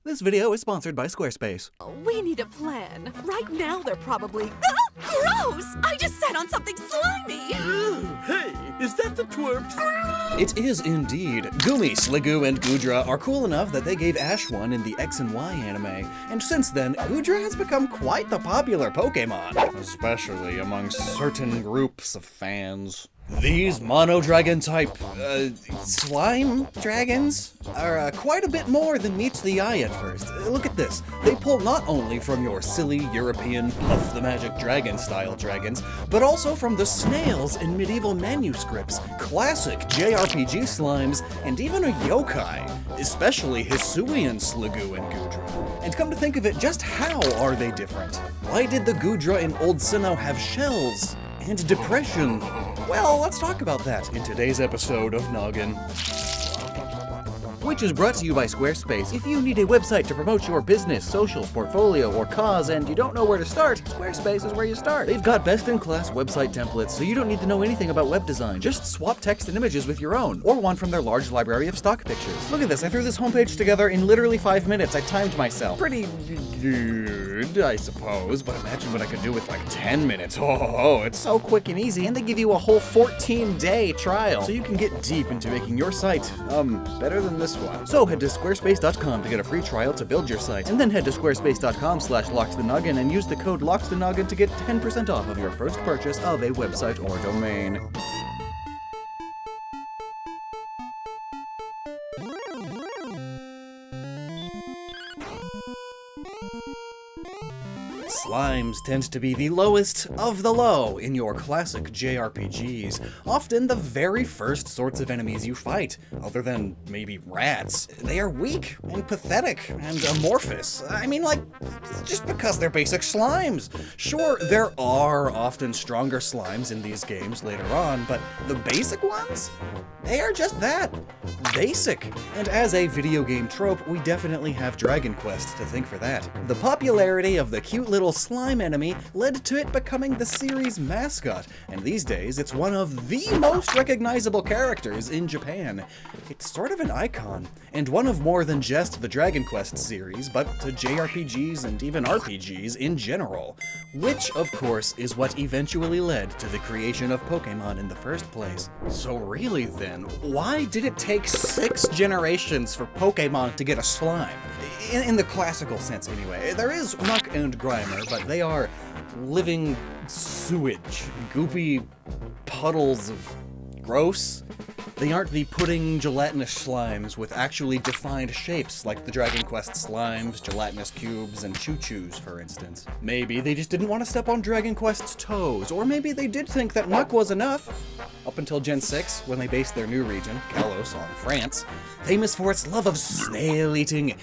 This video is sponsored by Squarespace. We need a plan. Right now they're probably... Gross! I just sat on something slimy! Hey, is that the twerp? It is indeed. Goomy, Sliggoo, and Goodra are cool enough that they gave Ash one in the X and Y anime, and since then, Goodra has become quite the popular Pokémon, especially among certain groups of fans. These mono-dragon type, slime dragons are quite a bit more than meets the eye at first. Look at this. They pull not only from your silly European Puff the Magic Dragon style dragons, but also from the snails in medieval manuscripts, classic JRPG Slimes, and even a yokai, especially Hisuian Sliggoo and Goodra. And come to think of it, just how are they different? Why did the Goodra in Old Sinnoh have shells? And depression? Well, let's talk about that in today's episode of Gnoggin. Which is brought to you by Squarespace. If you need a website to promote your business, socials, portfolio, or cause, and you don't know where to start, Squarespace is where you start. They've got best-in-class website templates, so you don't need to know anything about web design. Just swap text and images with your own, or one from their large library of stock pictures. Look at this, I threw this homepage together in literally 5 minutes. I timed myself. Pretty good, I suppose, but imagine what I could do with like 10 minutes. Oh, it's so quick and easy, and they give you a whole 14-day trial, so you can get deep into making your site, better than this one. So head to squarespace.com to get a free trial to build your site, and then head to squarespace.com/Lockstin and use the code Lockstin to get 10% off of your first purchase of a website or domain. Slimes tend to be the lowest of the low in your classic JRPGs, often the very first sorts of enemies you fight, other than maybe rats. They are weak and pathetic and amorphous. I mean, like, just because they're basic slimes. Sure, there are often stronger slimes in these games later on, but the basic ones? They are just that. Basic. And as a video game trope, we definitely have Dragon Quest to thank for that. The popularity of the cute little slime enemy led to it becoming the series' mascot, and these days it's one of the most recognizable characters in Japan. It's sort of an icon, and one of more than just the Dragon Quest series, but to JRPGs and even RPGs in general, which, of course, is what eventually led to the creation of Pokémon in the first place. So really then, why did it take 6 generations for Pokémon to get a slime? In the classical sense, anyway. There is Muck and Grimer, but they are living sewage, goopy puddles of gross. They aren't the pudding gelatinous slimes with actually defined shapes like the Dragon Quest slimes, gelatinous cubes, and choo-choos, for instance. Maybe they just didn't want to step on Dragon Quest's toes, or maybe they did think that Muck was enough. Up until Gen 6, when they based their new region, Kalos, on France, famous for its love of snail eating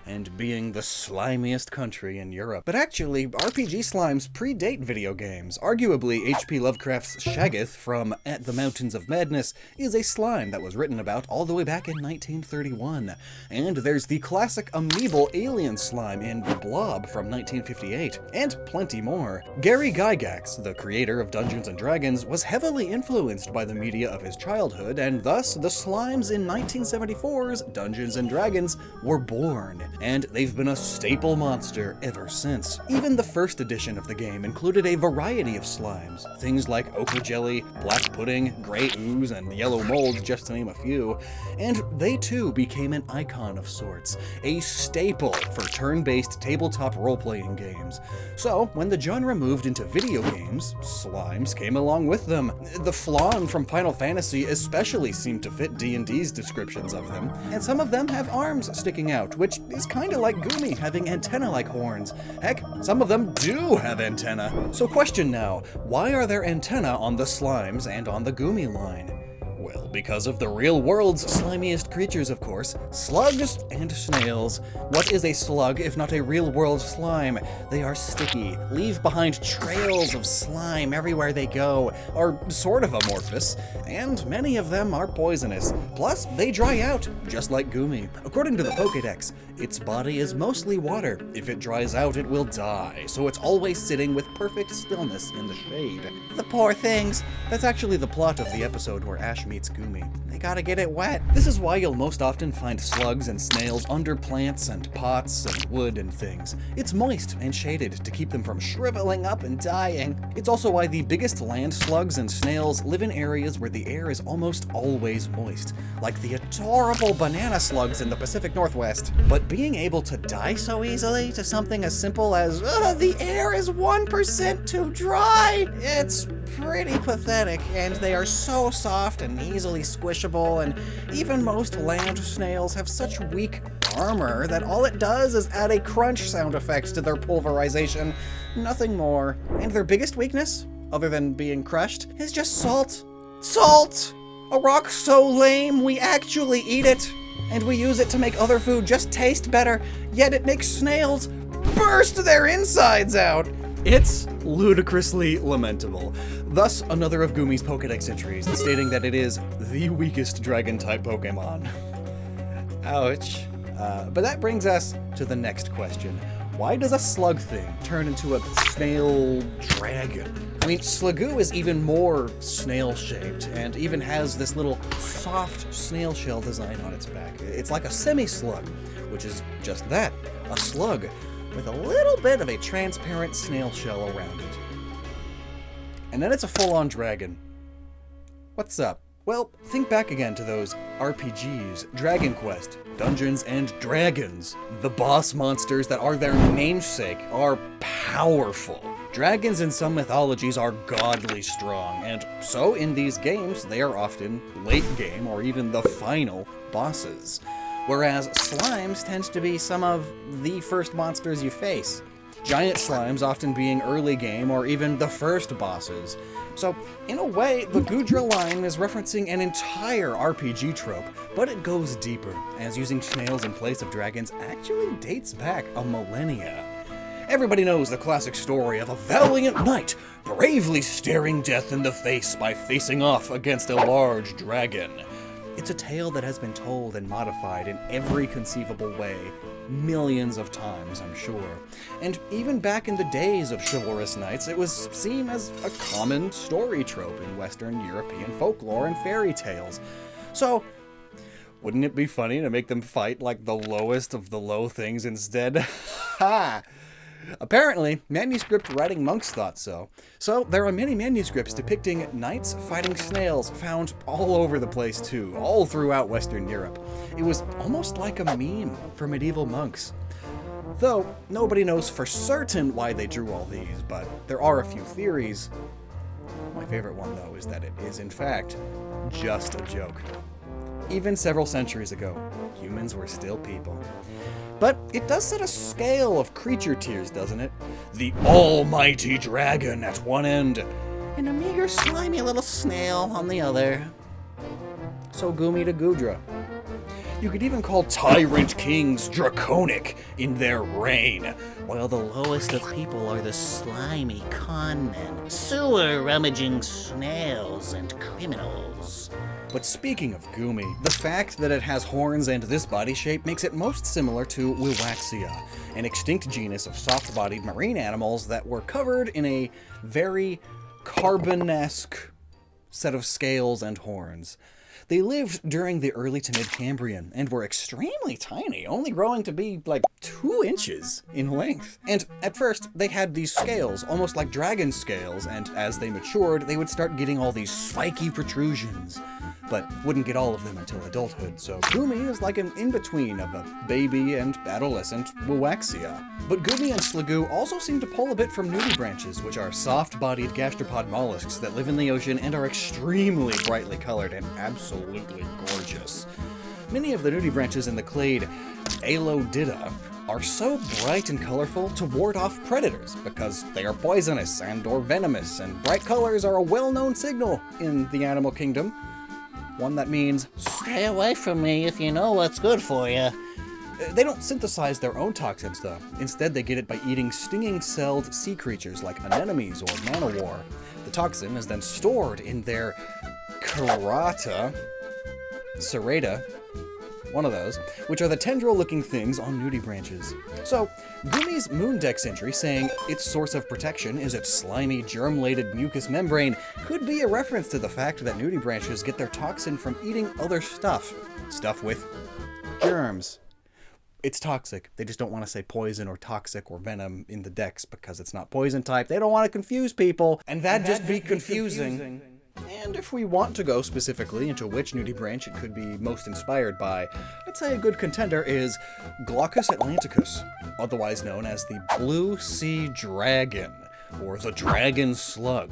and being the slimiest country in Europe. But actually, RPG slimes predate video games. Arguably, H.P. Lovecraft's Shaggoth from At the Mountains of Madness is a slime that was written about all the way back in 1931. And there's the classic amoebal alien slime in The Blob from 1958, and plenty more. Gary Gygax, the creator of Dungeons & Dragons, was heavily influenced by the media of his childhood, and thus the slimes in 1974's Dungeons & Dragons were born. And they've been a staple monster ever since. Even the first edition of the game included a variety of slimes, things like ochre jelly, black pudding, gray ooze, and yellow mold, just to name a few, and they too became an icon of sorts, a staple for turn-based tabletop role-playing games. So, when the genre moved into video games, slimes came along with them. The Flan from Final Fantasy especially seemed to fit D&D's descriptions of them, and some of them have arms sticking out, which is kinda like Goomy having antenna-like horns. Heck, some of them do have antenna. So question now, why are there antennae on the slimes and on the Goomy line? Well, because of the real world's slimiest creatures, of course, slugs and snails. What is a slug if not a real-world slime? They are sticky, leave behind trails of slime everywhere they go, are sort of amorphous, and many of them are poisonous. Plus, they dry out, just like Goomy. According to the Pokédex, its body is mostly water. If it dries out, it will die, so it's always sitting with perfect stillness in the shade. The poor things! That's actually the plot of the episode where Ash meets Goomy. They gotta get it wet. This is why you'll most often find slugs and snails under plants and pots and wood and things. It's moist and shaded to keep them from shriveling up and dying. It's also why the biggest land slugs and snails live in areas where the air is almost always moist, like the adorable banana slugs in the Pacific Northwest. But being able to die so easily to something as simple as, the air is 1% too dry, it's pretty pathetic, and they are so soft and easily squishable, and even most land snails have such weak armor that all it does is add a crunch sound effect to their pulverization, nothing more. And their biggest weakness, other than being crushed, is just salt. Salt! A rock so lame we actually eat it, and we use it to make other food just taste better, yet it makes snails burst their insides out. It's ludicrously lamentable. Thus, another of Goomy's Pokédex entries, stating that it is the weakest dragon-type Pokémon. Ouch. But that brings us to the next question. Why does a slug thing turn into a snail dragon? I mean, Sliggoo is even more snail-shaped, and even has this little soft snail shell design on its back. It's like a semi-slug, which is just that, a slug, with a little bit of a transparent snail shell around it. And then it's a full-on dragon. What's up? Well, think back again to those RPGs, Dragon Quest, Dungeons and Dragons. The boss monsters that are their namesake are powerful. Dragons in some mythologies are godly strong, and so in these games they are often late game or even the final bosses. Whereas slimes tend to be some of the first monsters you face. Giant slimes often being early game or even the first bosses. So, in a way, the Goodra line is referencing an entire RPG trope, but it goes deeper, as using snails in place of dragons actually dates back a millennia. Everybody knows the classic story of a valiant knight bravely staring death in the face by facing off against a large dragon. It's a tale that has been told and modified in every conceivable way, millions of times, I'm sure. And even back in the days of chivalrous knights, it was seen as a common story trope in Western European folklore and fairy tales. So, wouldn't it be funny to make them fight like the lowest of the low things instead? Ha! Apparently, manuscript writing monks thought so. So, there are many manuscripts depicting knights fighting snails found all over the place too, all throughout Western Europe. It was almost like a meme for medieval monks. Though, nobody knows for certain why they drew all these, but there are a few theories. My favorite one, though, is that it is, in fact, just a joke. Even several centuries ago, humans were still people. But it does set a scale of creature tiers, doesn't it? The almighty dragon at one end, and a meager slimy little snail on the other. So Goomy to Goodra. You could even call tyrant kings draconic in their reign, while the lowest of people are the slimy conmen, sewer-rummaging snails and criminals. But speaking of Goomy, the fact that it has horns and this body shape makes it most similar to Wiwaxia, an extinct genus of soft-bodied marine animals that were covered in a very carbon-esque set of scales and horns. They lived during the early to mid-Cambrian and were extremely tiny, only growing to be like 2 inches in length. And at first, they had these scales, almost like dragon scales, and as they matured, they would start getting all these spiky protrusions, but wouldn't get all of them until adulthood, so Goomy is like an in-between of a baby and adolescent Wiwaxia. But Goomy and Sliggoo also seem to pull a bit from nudie branches, which are soft-bodied gastropod mollusks that live in the ocean and are extremely brightly colored and absolutely gorgeous. Many of the nudie branches in the clade Alodida are so bright and colorful to ward off predators because they are poisonous and or venomous, and bright colors are a well-known signal in the animal kingdom. One that means, stay away from me if you know what's good for you. They don't synthesize their own toxins, though. Instead, they get it by eating stinging-celled sea creatures like anemones or manowar. The toxin is then stored in their serrata, one of those, which are the tendril-looking things on nudie branches. So, Goomy's Moon Dex entry saying its source of protection is its slimy, germ-laden mucous membrane could be a reference to the fact that nudie branches get their toxin from eating other stuff. Stuff with germs. It's toxic. They just don't want to say poison or toxic or venom in the dex because it's not poison type. They don't want to confuse people, and that'd just be confusing. And if we want to go specifically into which nudie branch it could be most inspired by, I'd say a good contender is Glaucus atlanticus, otherwise known as the Blue Sea Dragon, or the Dragon Slug.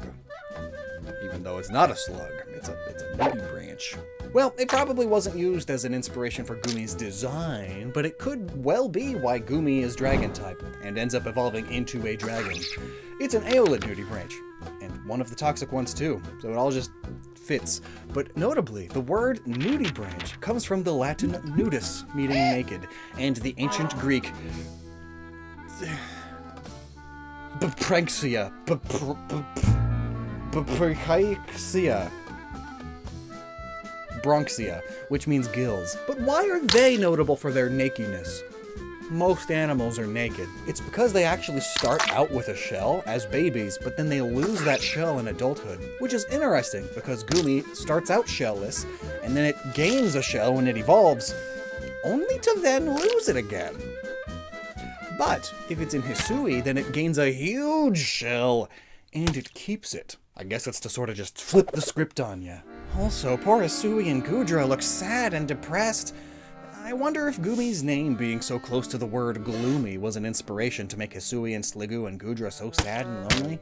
Even though it's not a slug, it's a nudie branch. Well, it probably wasn't used as an inspiration for Goomy's design, but it could well be why Goomy is dragon type, and ends up evolving into a dragon. It's an aeolid nudie branch, and one of the toxic ones too, so it all just fits. But notably, the word nudie branch comes from the Latin nudus, meaning naked, and the ancient Greek Bepranxia, Bronxia, which means gills. But why are they notable for their nakedness? Most animals are naked. It's because they actually start out with a shell as babies, but then they lose that shell in adulthood, which is interesting because Goomy starts out shellless, and then it gains a shell when it evolves, only to then lose it again. But if it's in Hisui, then it gains a huge shell, and it keeps it. I guess it's to sort of just flip the script on ya. Also, poor Hisuian Goodra looks sad and depressed. I wonder if Goomy's name being so close to the word gloomy was an inspiration to make Hisuian Sliggoo and Goodra so sad and lonely?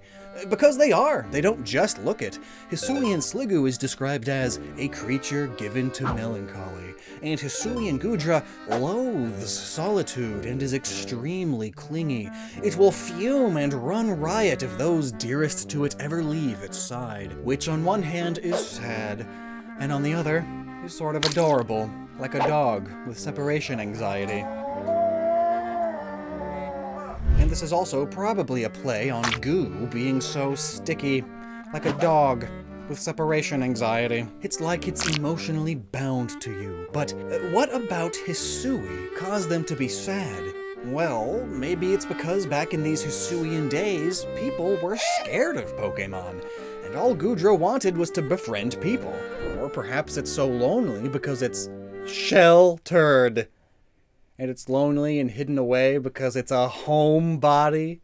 Because they are. They don't just look it. Hisuian Sliggoo is described as a creature given to melancholy, and Hisuian Goodra loathes solitude and is extremely clingy. It will fume and run riot if those dearest to it ever leave its side, which on one hand is sad, and on the other is sort of adorable, like a dog with separation anxiety. And this is also probably a play on goo being so sticky, like a dog with separation anxiety. It's like it's emotionally bound to you. But what about Hisui caused them to be sad? Well, maybe it's because back in these Hisuian days, people were scared of Pokémon, and all Goodra wanted was to befriend people. Or perhaps it's so lonely because it's sheltered, and it's lonely and hidden away because it's a homebody.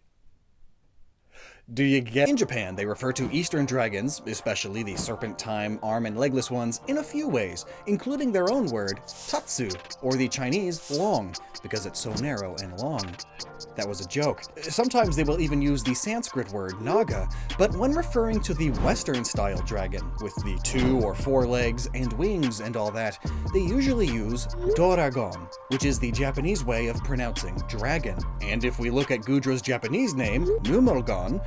Do you get? In Japan, they refer to eastern dragons, especially the serpentine, arm and legless ones, in a few ways, including their own word, tatsu, or the Chinese long, because it's so narrow and long. That was a joke. Sometimes they will even use the Sanskrit word naga, but when referring to the Western-style dragon, with the 2 or 4 legs and wings and all that, they usually use doragon, which is the Japanese way of pronouncing dragon. And if we look at Goodra's Japanese name, Numergon,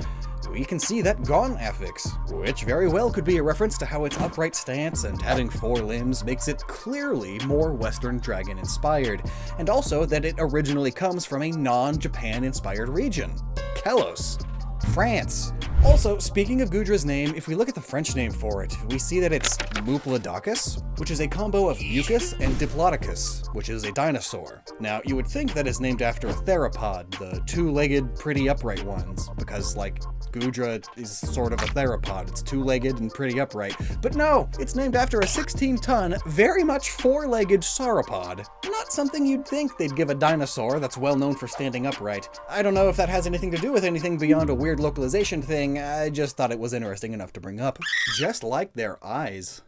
we can see that gon affix, which very well could be a reference to how its upright stance and having 4 limbs makes it clearly more Western dragon inspired, and also that it originally comes from a non-Japan inspired region, Kelos, France. Also, speaking of Goodra's name, if we look at the French name for it, we see that it's Muplodocus, which is a combo of mucus and Diplodocus, which is a dinosaur. Now, you would think that it's named after a theropod, the 2-legged, pretty upright ones, because, like, Goodra is sort of a theropod. It's 2-legged and pretty upright. But no, it's named after a 16-ton, very much 4-legged sauropod. Not something you'd think they'd give a dinosaur that's well known for standing upright. I don't know if that has anything to do with anything beyond a weird localization thing. I just thought it was interesting enough to bring up. Just like their eyes.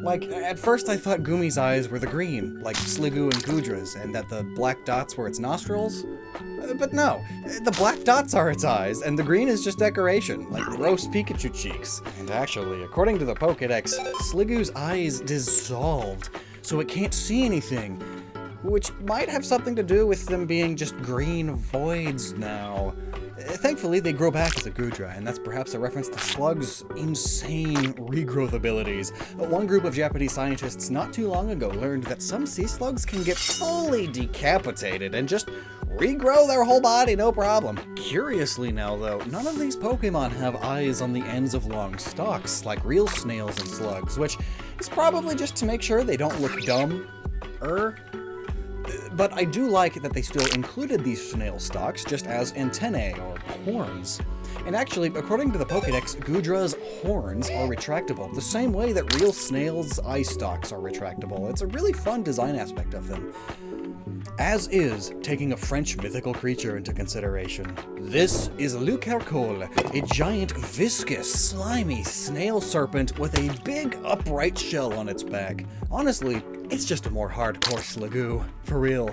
Like, at first I thought Goomy's eyes were the green, like Sliggoo and Goodra's, and that the black dots were its nostrils. But no, the black dots are its eyes, and the green is just decoration, like gross Pikachu cheeks. And actually, according to the Pokédex, Sliggoo's eyes dissolved, so it can't see anything, which might have something to do with them being just green voids now. Thankfully, they grow back as a Goodra, and that's perhaps a reference to Slug's insane regrowth abilities. One group of Japanese scientists not too long ago learned that some sea slugs can get fully decapitated and just regrow their whole body, no problem. Curiously now, though, none of these Pokemon have eyes on the ends of long stalks, like real snails and slugs, which is probably just to make sure they don't look dumb. But I do like that they still included these snail stalks just as antennae or horns. And actually, according to the Pokédex, Goodra's horns are retractable, the same way that real snails' eye stalks are retractable. It's a really fun design aspect of them. As is taking a French mythical creature into consideration. This is Lucarcole, a giant, viscous, slimy snail serpent with a big upright shell on its back. Honestly, it's just a more hardcore Sliggoo, for real.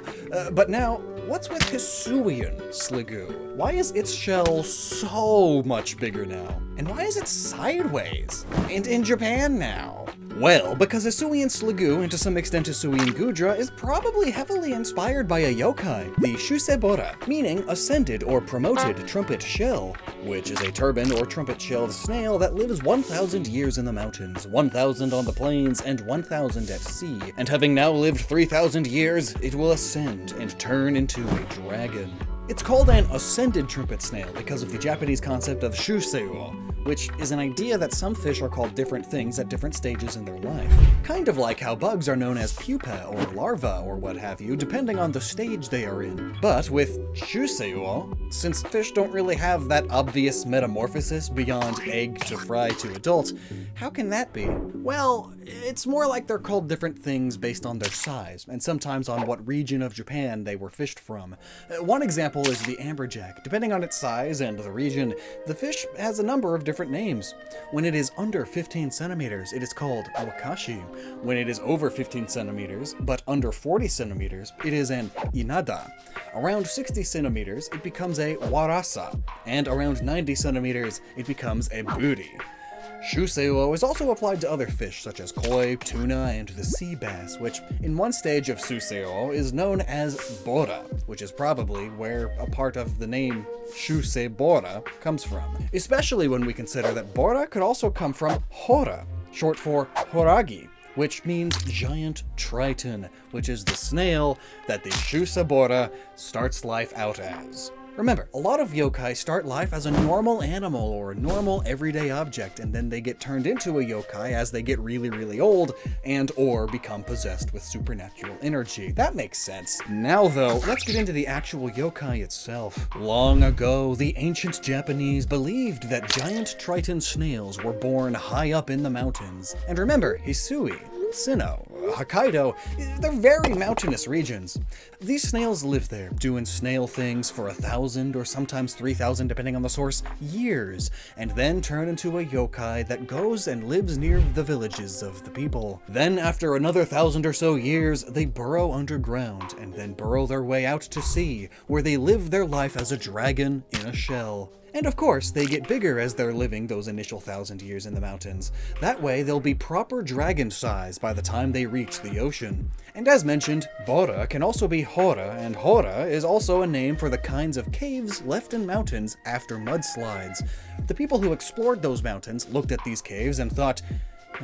But now, what's with Hisuian Sliggoo? Why is its shell so much bigger now? And why is it sideways? And in Japan now? Well, because Hisuian Sliggoo, and to some extent Hisuian Goodra, is probably heavily inspired by a yokai, the Shusebora, meaning ascended or promoted trumpet shell, which is a turban or trumpet-shelled snail that lives 1,000 years in the mountains, 1,000 on the plains, and 1,000 at sea. And having now lived 3,000 years, it will ascend and turn into a dragon. It's called an ascended trumpet snail because of the Japanese concept of shuseo, which is an idea that some fish are called different things at different stages in their life. Kind of like how bugs are known as pupa or larva or what have you, depending on the stage they are in. But with shuseo, since fish don't really have that obvious metamorphosis beyond egg to fry to adult, how can that be? Well, it's more like they're called different things based on their size, and sometimes on what region of Japan they were fished from. One example is the amberjack. Depending on its size and the region, the fish has a number of different names. When it is under 15 centimeters, it is called wakashi. When it is over 15 centimeters, but under 40 centimeters, it is an inada. Around 60 centimeters, it becomes a warasa, and around 90 centimeters, it becomes a buri. Shuseo is also applied to other fish such as koi, tuna, and the sea bass, which in one stage of Shuseo is known as bora, which is probably where a part of the name Shusebora comes from. Especially when we consider that bora could also come from hora, short for horagi, which means giant triton, which is the snail that the Shusebora starts life out as. Remember, a lot of yokai start life as a normal animal or a normal everyday object, and then they get turned into a yokai as they get really, really old and or become possessed with supernatural energy. That makes sense. Now though, let's get into the actual yokai itself. Long ago, the ancient Japanese believed that giant triton snails were born high up in the mountains. And remember, Hisui, Sinnoh, Hokkaido, they're very mountainous regions. These snails live there, doing snail things for 1,000 or sometimes 3,000, depending on the source, years, and then turn into a yokai that goes and lives near the villages of the people. Then, after another 1,000 or so years, they burrow underground, and then burrow their way out to sea, where they live their life as a dragon in a shell. And of course, they get bigger as they're living those initial 1,000 years in the mountains. That way, they'll be proper dragon size by the time they reach the ocean. And as mentioned, Bora can also be Hora, and Hora is also a name for the kinds of caves left in mountains after mudslides. The people who explored those mountains looked at these caves and thought,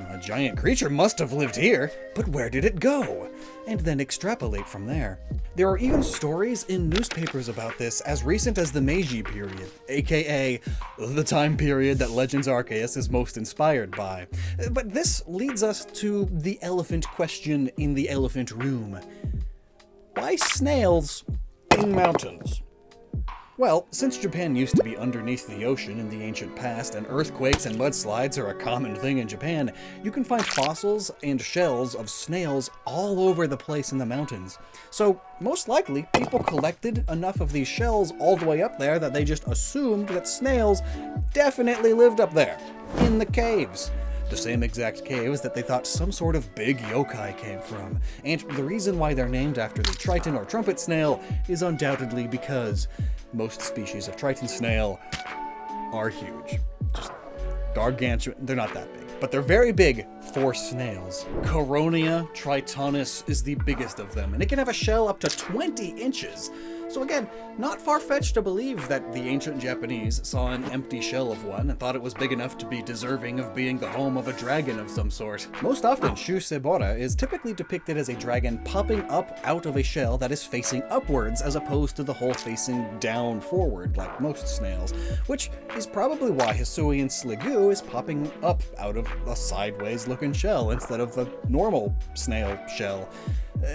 a giant creature must have lived here, but where did it go? And then extrapolate from there. There are even stories in newspapers about this as recent as the Meiji period, aka the time period that Legends Arceus is most inspired by. But this leads us to the elephant question in the elephant room. Why snails in mountains? Well, since Japan used to be underneath the ocean in the ancient past, and earthquakes and mudslides are a common thing in Japan, you can find fossils and shells of snails all over the place in the mountains. So, most likely, people collected enough of these shells all the way up there that they just assumed that snails definitely lived up there, in the caves. The same exact caves that they thought some sort of big yokai came from. And the reason why they're named after the triton or trumpet snail is undoubtedly because most species of triton snail are huge. Just gargantuan. They're not that big, but they're very big for snails. Coronia tritonus is the biggest of them, and it can have a shell up to 20 inches. So again, not far-fetched to believe that the ancient Japanese saw an empty shell of one and thought it was big enough to be deserving of being the home of a dragon of some sort. Most often, Shusebora is typically depicted as a dragon popping up out of a shell that is facing upwards as opposed to the hole facing down forward like most snails, which is probably why Hisuian Sliggoo is popping up out of a sideways looking shell instead of a normal snail shell.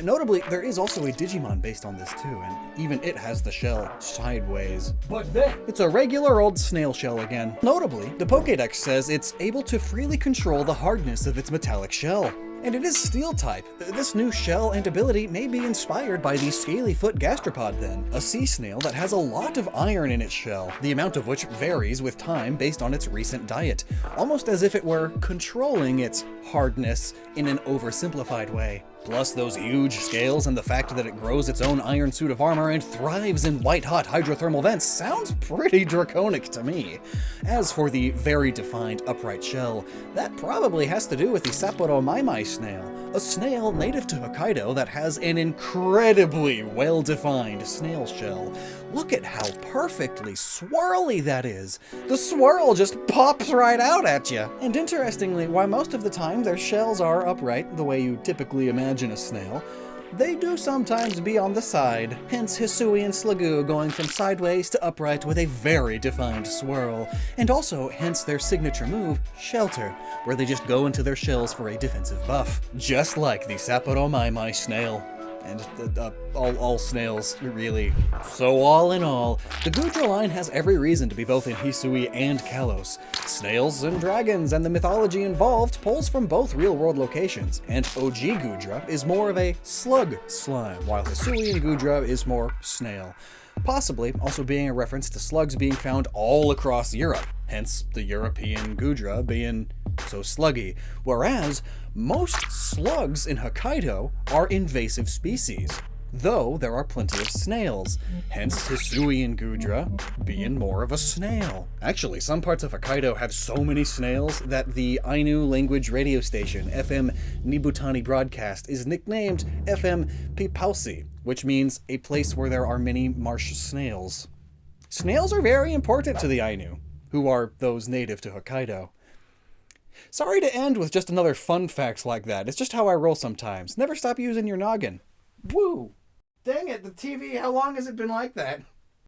Notably, there is also a Digimon based on this too, and even it has the shell sideways. But then, it's a regular old snail shell again. Notably, the Pokédex says it's able to freely control the hardness of its metallic shell. And it is steel type. This new shell and ability may be inspired by the scaly-foot gastropod then, a sea snail that has a lot of iron in its shell, the amount of which varies with time based on its recent diet, almost as if it were controlling its hardness in an oversimplified way. Plus those huge scales and the fact that it grows its own iron suit of armor and thrives in white-hot hydrothermal vents sounds pretty draconic to me. As for the very defined upright shell, that probably has to do with the Sapporo Maimai snail, a snail native to Hokkaido that has an incredibly well-defined snail shell. Look at how perfectly swirly that is. The swirl just pops right out at you. And interestingly, while most of the time their shells are upright, the way you typically imagine a snail, they do sometimes be on the side, hence Hisuian Sliggoo going from sideways to upright with a very defined swirl, and also hence their signature move, Shelter, where they just go into their shells for a defensive buff. Just like the Sapporo Maimai snail. And all snails, really. So all in all, the Goodra line has every reason to be both in Hisui and Kalos. Snails and dragons and the mythology involved pulls from both real-world locations, and OG Goodra is more of a slug slime, while Hisuian Goodra is more snail. Possibly also being a reference to slugs being found all across Europe, hence the European Goodra being so sluggy, whereas most slugs in Hokkaido are invasive species, though there are plenty of snails, hence Hisuian Goodra being more of a snail. Actually, some parts of Hokkaido have so many snails that the Ainu language radio station, FM Nibutani Broadcast, is nicknamed FM Pipausi, which means a place where there are many marsh snails. Snails are very important to the Ainu, who are those native to Hokkaido. Sorry to end with just another fun fact like that. It's just how I roll sometimes. Never stop using your noggin. Woo! Dang it, the TV, how long has it been like that?